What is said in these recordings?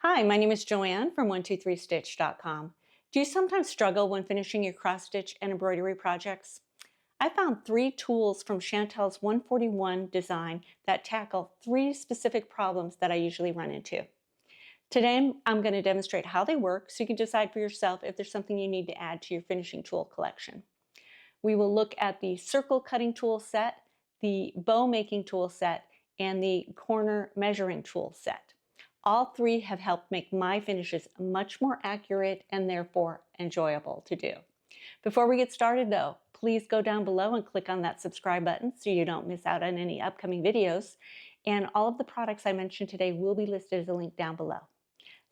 Hi, my name is Joanne from 123stitch.com. Do you sometimes struggle when finishing your cross stitch and embroidery projects? I found 3 tools from Chantelle's 141 design that tackle 3 specific problems that I usually run into. Today, I'm going to demonstrate how they work so you can decide for yourself if there's something you need to add to your finishing tool collection. We will look at the circle cutting tool set, the bow making tool set, and the corner measuring tool set. All 3 have helped make my finishes much more accurate and therefore enjoyable to do. Before we get started though, please go down below and click on that subscribe button so you don't miss out on any upcoming videos. And all of the products I mentioned today will be listed as a link down below.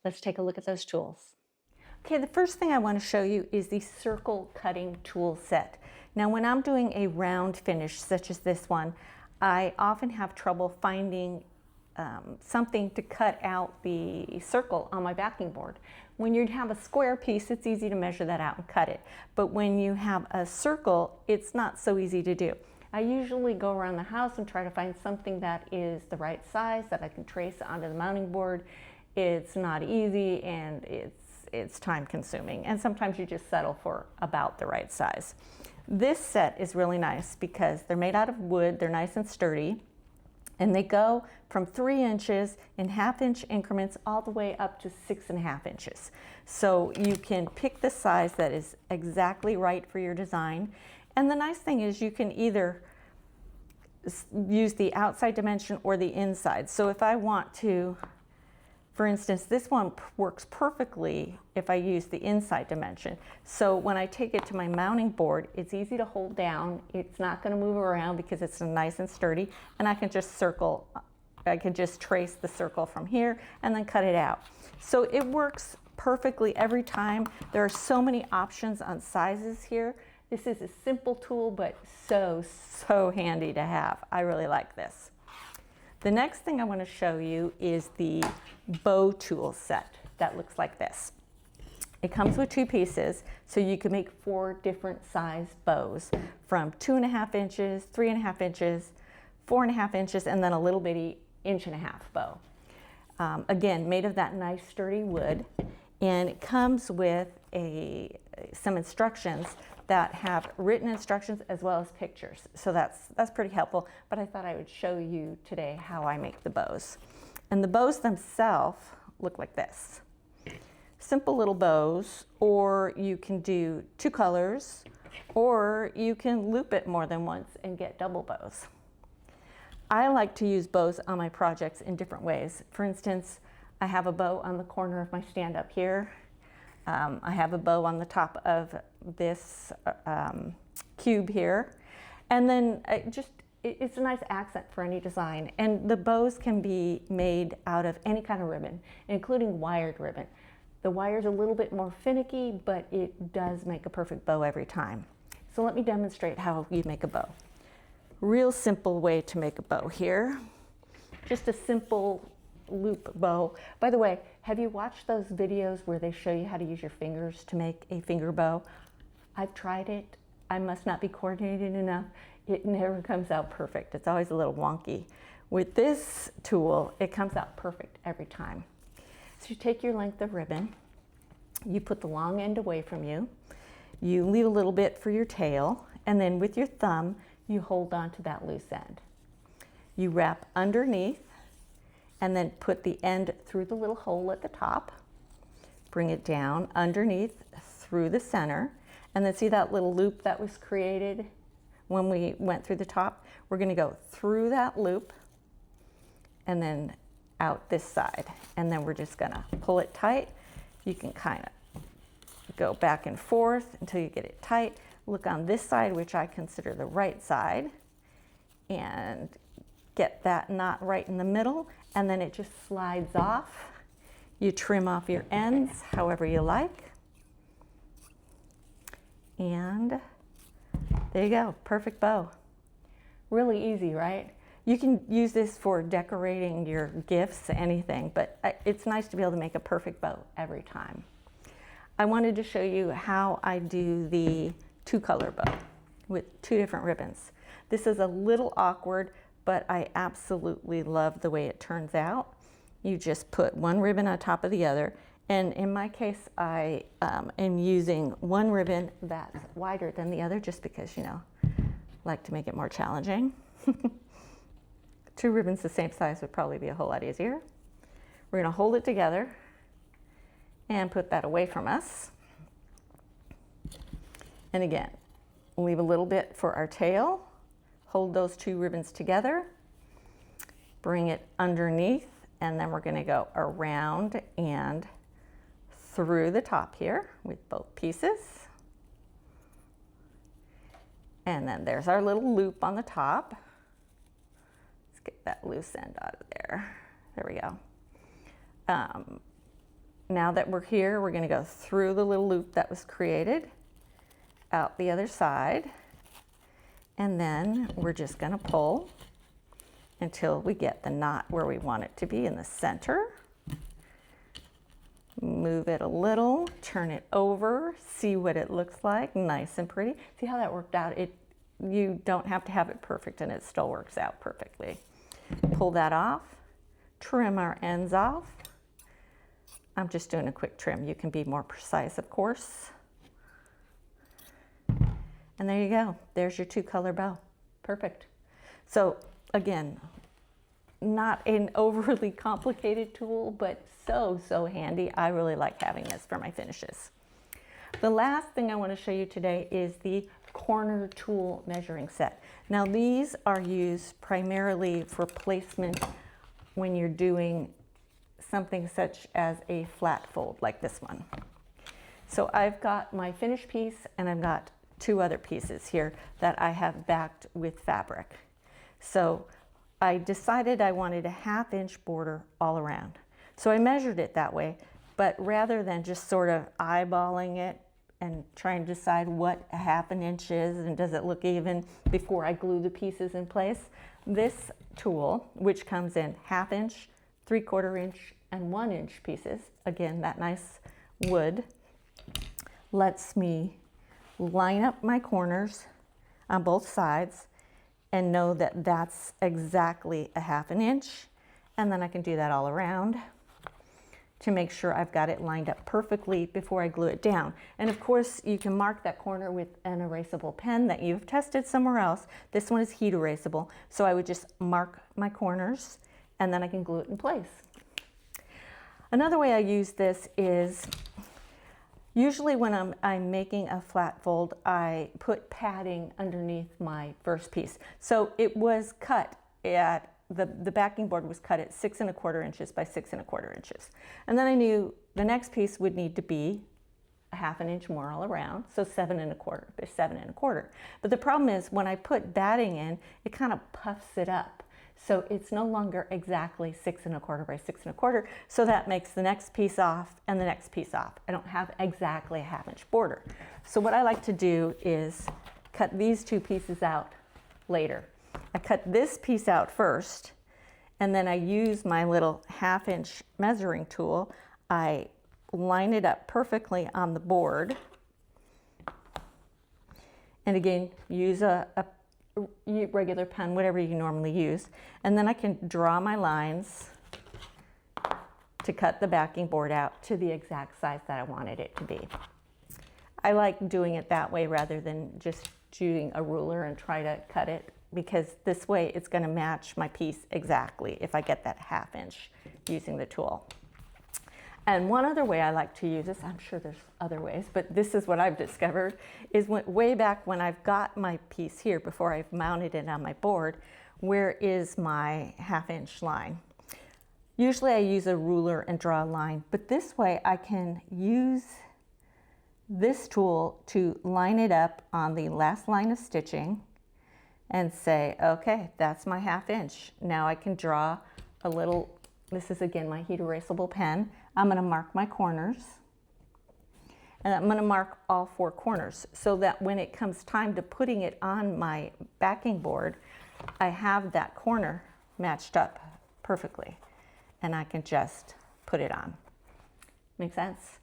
Let's take a look at those tools. Okay, the first thing I want to show you is the circle cutting tool set. Now when I'm doing a round finish such as this one, I often have trouble finding something to cut out the circle on my backing board. When you have a square piece, it's easy to measure that out and cut it. But when you have a circle, it's not so easy to do. I usually go around the house and try to find something that is the right size that I can trace onto the mounting board. It's not easy and it's time consuming, and sometimes you just settle for about the right size. This set is really nice because they're made out of wood, they're nice and sturdy, and they go from 3 inches in half-inch increments all the way up to 6.5 inches. So you can pick the size that is exactly right for your design. And the nice thing is you can either use the outside dimension or the inside. So if I want to, for instance, this one works perfectly if I use the inside dimension. So when I take it to my mounting board, it's easy to hold down. It's not going to move around because it's nice and sturdy. And I can just trace the circle from here and then cut it out. So it works perfectly every time. There are so many options on sizes here. This is a simple tool, but so handy to have. I really like this. The next thing I want to show you is the bow tool set that looks like this. It comes with 2 pieces, so you can make 4 different size bows from 2.5 inches, 3.5 inches, 4.5 inches, and then a little bitty 1.5-inch bow. Again, made of that nice sturdy wood, and it comes with some instructions that have written instructions as well as pictures. So that's pretty helpful, but I thought I would show you today how I make the bows. And the bows themselves look like this. Simple little bows, or you can do 2 colors, or you can loop it more than once and get double bows. I like to use bows on my projects in different ways. For instance, I have a bow on the corner of my stand up here. I have a bow on the top of this cube here. And then it's a nice accent for any design. And the bows can be made out of any kind of ribbon, including wired ribbon. The wire's a little bit more finicky, but it does make a perfect bow every time. So let me demonstrate how you make a bow. Real simple way to make a bow here. Just a simple loop bow. By the way, have you watched those videos where they show you how to use your fingers to make a finger bow? I've tried it. I must not be coordinated enough. It never comes out perfect. It's always a little wonky. With this tool, it comes out perfect every time. So you take your length of ribbon, you put the long end away from you, you leave a little bit for your tail, and then with your thumb, you hold on to that loose end. You wrap underneath, and then put the end through the little hole at the top, bring it down underneath through the center, and then see that little loop that was created when we went through the top? We're going to go through that loop and then out this side, and then we're just going to pull it tight. You can kind of go back and forth until you get it tight. Look on this side, which I consider the right side, and get that knot right in the middle, and then it just slides off. You trim off your ends however you like. And there you go, perfect bow. Really easy, right? You can use this for decorating your gifts, anything, but it's nice to be able to make a perfect bow every time. I wanted to show you how I do the 2-color bow with 2 different ribbons. This is a little awkward, but I absolutely love the way it turns out. you just put one ribbon on top of the other. And in my case, I am using one ribbon that's wider than the other just because, you know, I like to make it more challenging. Two ribbons the same size would probably be a whole lot easier. We're going to hold it together and put that away from us. And again, leave a little bit for our tail. Hold those two ribbons together. Bring it underneath, and then we're going to go around and through the top here with both pieces. And then there's our little loop on the top. Let's get that loose end out of there. There we go. Now that we're here, we're going to go through the little loop that was created, out the other side, and then we're just going to pull until we get the knot where we want it to be in the center. Move it a little, turn it over, see what it looks like, nice and pretty. See how that worked out? You don't have to have it perfect, and it still works out perfectly. Pull that off, trim our ends off. I'm just doing a quick trim. You can be more precise, of course. And there you go. There's your two-color bow. Perfect. So again, not an overly complicated tool, but so handy. I really like having this for my finishes. The last thing I want to show you today is the corner tool measuring set. Now these are used primarily for placement when you're doing something such as a flat fold like this one. So I've got my finished piece and I've got two other pieces here that I have backed with fabric. So I decided I wanted a 1/2-inch border all around. So I measured it that way, but rather than just sort of eyeballing it and trying to decide what a 1/2 inch is and does it look even before I glue the pieces in place, this tool, which comes in 1/2 inch, 3/4 inch, and 1 inch pieces, again, that nice wood, lets me line up my corners on both sides and know that that's exactly a 1/2 inch. And then I can do that all around to make sure I've got it lined up perfectly before I glue it down. And of course, you can mark that corner with an erasable pen that you've tested somewhere else. This one is heat erasable, so I would just mark my corners and then I can glue it in place. Another way I use this is usually when I'm making a flat fold, I put padding underneath my first piece. So it was cut at, the backing board was cut at 6 1/4 inches by 6 1/4 inches. And then I knew the next piece would need to be a 1/2 inch more all around, so 7 1/4 by 7 1/4. But the problem is when I put batting in, it kind of puffs it up. So it's no longer exactly 6 1/4 by 6 1/4. So that makes the next piece off and the next piece off. I don't have exactly a 1/2 inch border. So what I like to do is cut these two pieces out later. I cut this piece out first, and then I use my little 1/2 inch measuring tool. I line it up perfectly on the board. And again, use a regular pen, whatever you normally use. And then I can draw my lines to cut the backing board out to the exact size that I wanted it to be. I like doing it that way rather than just using a ruler and try to cut it, because this way it's going to match my piece exactly if I get that 1/2 inch using the tool. And one other way I like to use this, I'm sure there's other ways, but this is what I've discovered, is way back when I've got my piece here, before I've mounted it on my board, where is my 1/2 inch line? Usually I use a ruler and draw a line, but this way I can use this tool to line it up on the last line of stitching and say, okay, that's my 1/2 inch. Now I can draw a little, this is again my heat erasable pen. I'm going to mark my corners, and I'm going to mark all 4 corners so that when it comes time to putting it on my backing board, I have that corner matched up perfectly, and I can just put it on. Make sense?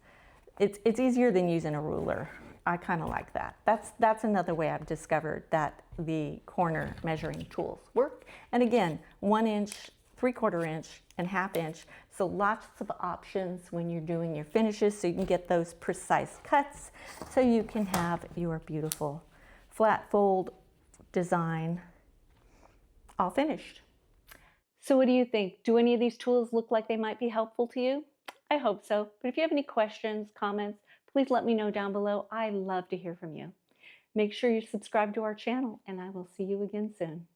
It's easier than using a ruler. I kind of like that. That's another way I've discovered that the corner measuring tools work. And again, 1 inch 3/4 inch and 1/2 inch. So lots of options when you're doing your finishes, so you can get those precise cuts, so you can have your beautiful flat fold design all finished. So what do you think? Do any of these tools look like they might be helpful to you? I hope so. But if you have any questions, comments, please let me know down below. I love to hear from you. Make sure you subscribe to our channel, and I will see you again soon.